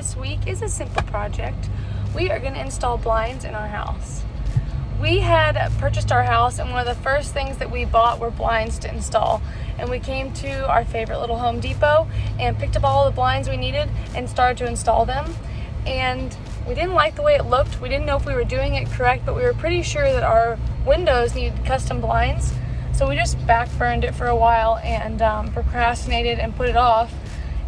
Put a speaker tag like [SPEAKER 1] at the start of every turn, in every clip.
[SPEAKER 1] this week is a simple project. We are going to install blinds in our house. We had purchased our house, and one of the first things that we bought were blinds to install. And we came to our favorite little Home Depot and picked up all the blinds we needed and started to install them. And we didn't like the way it looked. We didn't know if we were doing it correct, but we were pretty sure that our windows needed custom blinds. So we just backburned it for a while and procrastinated and put it off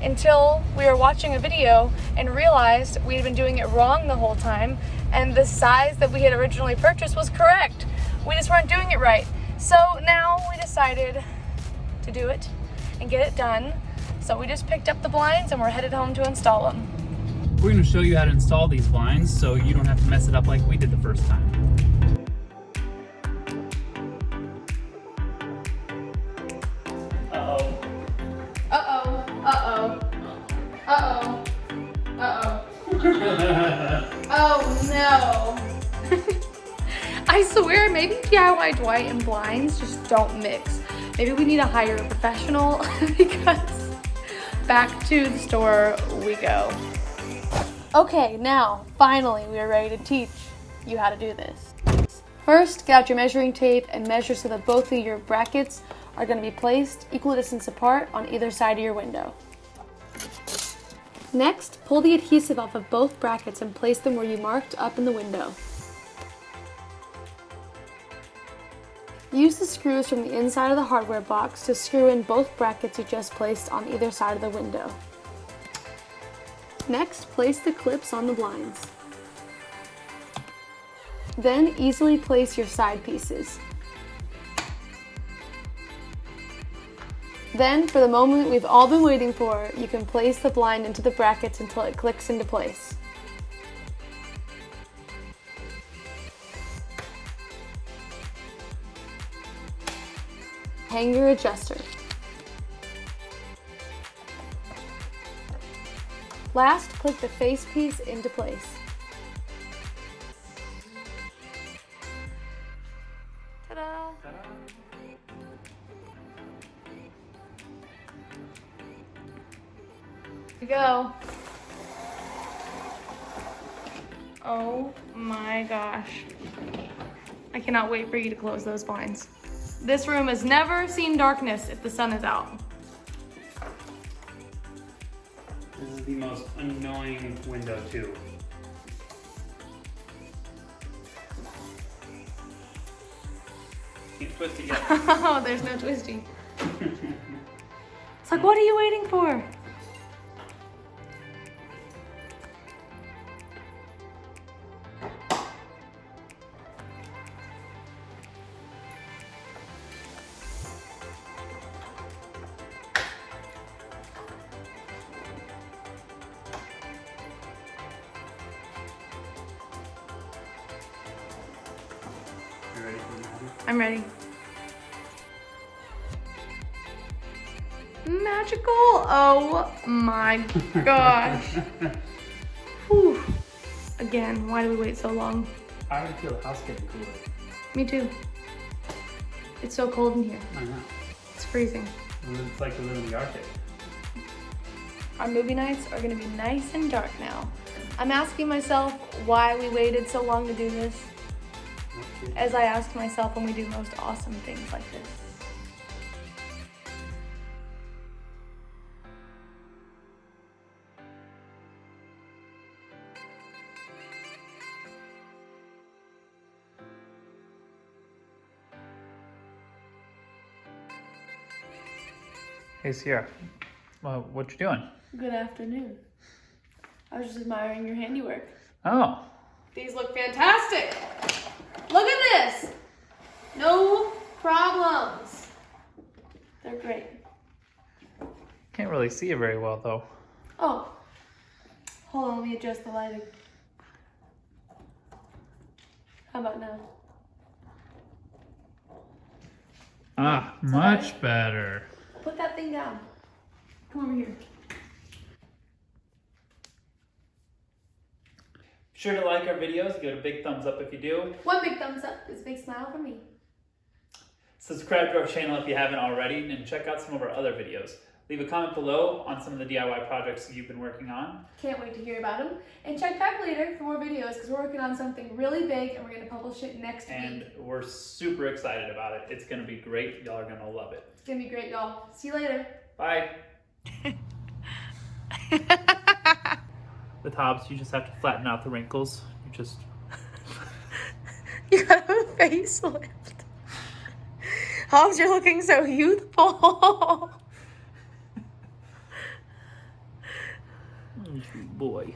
[SPEAKER 1] until we were watching a video and realized we had been doing it wrong the whole time, and the size that we had originally purchased was correct. We just weren't doing it right. So now we decided to do it and get it done. So we just picked up the blinds and we're headed home to install them.
[SPEAKER 2] We're going to show you how to install these blinds so you don't have to mess it up like we did the first time. Uh-oh.
[SPEAKER 1] Uh-oh. Uh-oh. Uh-oh. Uh-oh. Oh no. I swear, maybe DIY Dwight and blinds just don't mix. Maybe we need to hire a professional because back to the store we go. Okay, now, finally, we are ready to teach you how to do this. First, get out your measuring tape and measure so that both of your brackets are going to be placed equal distance apart on either side of your window. Next, pull the adhesive off of both brackets and place them where you marked up in the window. Use the screws from the inside of the hardware box to screw in both brackets you just placed on either side of the window. Next, place the clips on the blinds. Then easily place your side pieces. Then, for the moment we've all been waiting for, you can place the blind into the brackets until it clicks into place. Hang your adjuster. Last, click the face piece into place. Ta-da! Here we go. Oh my gosh. I cannot wait for you to close those blinds. This room has never seen darkness if the sun is out.
[SPEAKER 2] This is the most annoying window too. Can't twist it yet.
[SPEAKER 1] Oh, there's no twisting. It's like, what are you waiting for?
[SPEAKER 2] You ready for me?
[SPEAKER 1] I'm ready. Magical! Oh my gosh. Whew. Again, why do we wait so long?
[SPEAKER 2] I already feel the house getting cooler.
[SPEAKER 1] Me too. It's so cold in here.
[SPEAKER 2] I know.
[SPEAKER 1] It's freezing.
[SPEAKER 2] It's like we live in the Arctic.
[SPEAKER 1] Our movie nights are gonna be nice and dark now. I'm asking myself why we waited so long to do this, as I ask myself when we do most awesome things like this.
[SPEAKER 2] Hey Sierra, well, what you doing?
[SPEAKER 1] Good afternoon. I was just admiring your handiwork.
[SPEAKER 2] Oh.
[SPEAKER 1] These look fantastic. Look at this. No problems. They're great.
[SPEAKER 2] Can't really see it very well though.
[SPEAKER 1] Oh, hold on, let me adjust the lighting. How about now?
[SPEAKER 2] Ah, much better.
[SPEAKER 1] Put that thing down. Come over here.
[SPEAKER 2] Be sure to like our videos, give it a big thumbs up if you do.
[SPEAKER 1] One big thumbs up is a big smile for me.
[SPEAKER 2] Subscribe to our channel if you haven't already, and check out some of our other videos. Leave a comment below on some of the DIY projects you've been working on.
[SPEAKER 1] Can't wait to hear about them. And check back later for more videos because we're working on something really big and we're going to publish it next week.
[SPEAKER 2] And we're super excited about it. It's going to be great. Y'all are going to love it.
[SPEAKER 1] It's going to be great, y'all. See you later.
[SPEAKER 2] Bye. With Hobbs, you just have to flatten out the wrinkles. You just...
[SPEAKER 1] You got a facelift. Hobbs, you're looking so youthful.
[SPEAKER 2] Sweet boy.